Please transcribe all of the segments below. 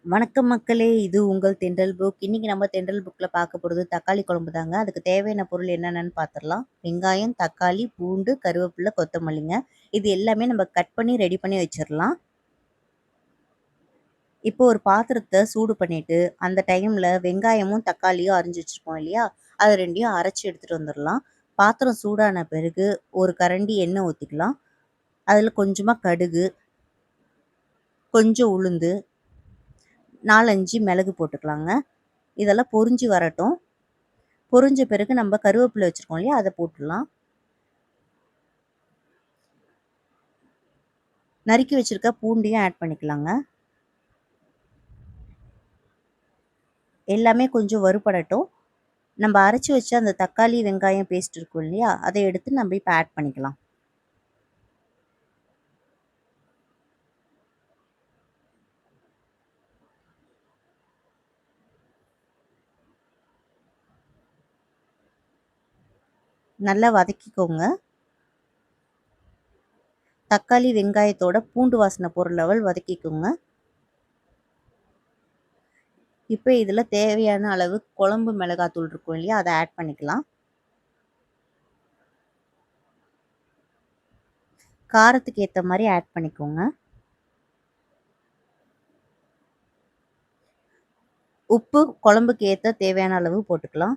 வணக்கம் மக்களே! இது உங்கள் தென்றல் புக். இன்னைக்கு நம்ம தென்றல் புக்ல பார்க்க போறது தக்காளி குழம்பு தாங்க. அதுக்கு தேவையான பொருள் என்னென்னன்னு பார்த்துரலாம். வெங்காயம், தக்காளி, பூண்டு, கருவேப்பிலை, கொத்தமல்லிங்க. இது எல்லாமே நம்ம கட் பண்ணி ரெடி பண்ணி வச்சிரலாம். இப்போ ஒரு பாத்திரத்த சூடு பண்ணிட்டு, அந்த டைம்ல வெங்காயமும், தக்காளியும் அரிஞ்சு வச்சிருக்கோம் இல்லையா? அது 2யும் அரைச்சு எடுத்துட்டு வந்துரலாம். பாத்திரம் சூடான பிறகு ஒரு கரண்டி எண்ணெய் ஊத்திக்கலாம். அதில கொஞ்சமா கடுகு, கொஞ்சம் உளுந்து, 4, 5 மிளகு போட்டுக்கலாங்க. இதெல்லாம் பொரிஞ்சு வரட்டும். பொரிஞ்ச பிறகு நம்ம கருவேப்பிலை வச்சிருக்கோம் இல்லையா? அத போட்டுடலாம். நறுக்கி வச்சிருக்க பூண்டையும் ஆட் பண்ணிக்கலாங்க. எல்லாமே கொஞ்சம் வறுபடட்டும். நம்ம அரைச்சு வச்ச அந்த தக்காளி, வெங்காயம் பேஸ்ட் இருக்கும் இல்லையா? அத எடுத்து நம்ம இப்ப ஆட் பண்ணிக்கலாம். நல்லா வதக்கிக்கோங்க. தக்காளி, வெங்காயத்தோட பூண்டு வாசனை போற லெவல் வதக்கிக்கோங்க. இப்ப இதுல தேவையான அளவு குழம்பு மிளகாத்தூள் இருக்கும் இல்லையா? அத ஆட் பண்ணிக்கலாம். காரத்துக்கு ஏத்த மாரி ஆட் பண்ணிக்கோங்க. உப்பு குழம்புக்கு ஏத்த தேவையான அளவு போட்டுக்கலாம்.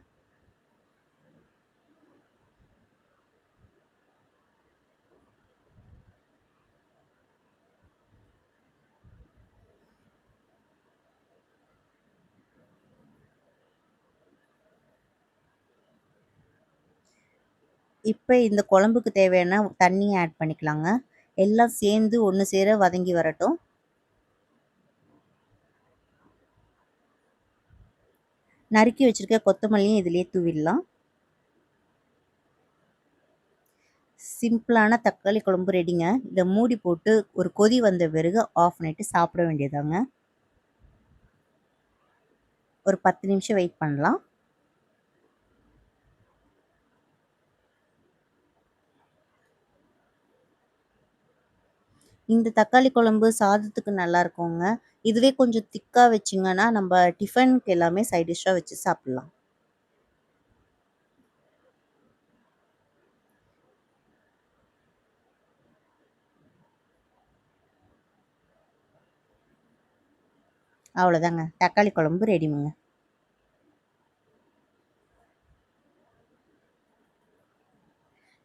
இப்ப இந்த குழம்புக்கு தேவையான தண்ணிய ஆட் பண்ணிக்கலாங்க. எல்லாம் சேர்ந்து ஒண்ணு சேர வதங்கி வரட்டும். நறுக்கி வச்சிருக்க கொத்தமல்லியும் இதிலேயே தூவிடலாம். சிம்பிளான தக்காளி குழம்பு ரெடிங்க. இத மூடி போட்டு ஒரு கொதி வந்த பிறகு ஆஃப் பண்ணிட்டு சாப்பிட வேண்டியதாங்க. ஒரு 10 நிமிஷம் வெயிட் பண்ணலாம். இந்த தக்காளி குழம்பு சாதத்துக்கு நல்லா இருக்குங்க. இதுவே கொஞ்சம் திக்கா வச்சிங்கன்னா, நம்ம டிஃபனுக்கு எல்லாமே சைட் டிஷ்ஷா வச்சு சாப்பிடலாம். அவ்வளோதாங்க. தக்காளி குழம்பு ரெடிங்க.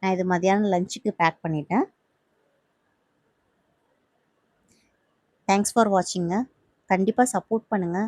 நான் இது மதியானம் லஞ்சுக்கு பேக் பண்ணிட்டேன். Thanks for வாட்சிங்க. கண்டிப்பா சப்போர்ட் பண்ணுங்க.